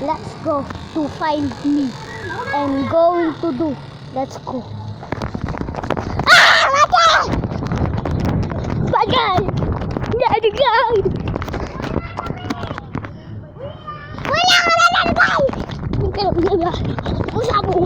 Let's go to find me. I'm going to do. Let's go. Ah! Bagay! Bagay! Wala ka na nalagay! Pero, usap mo.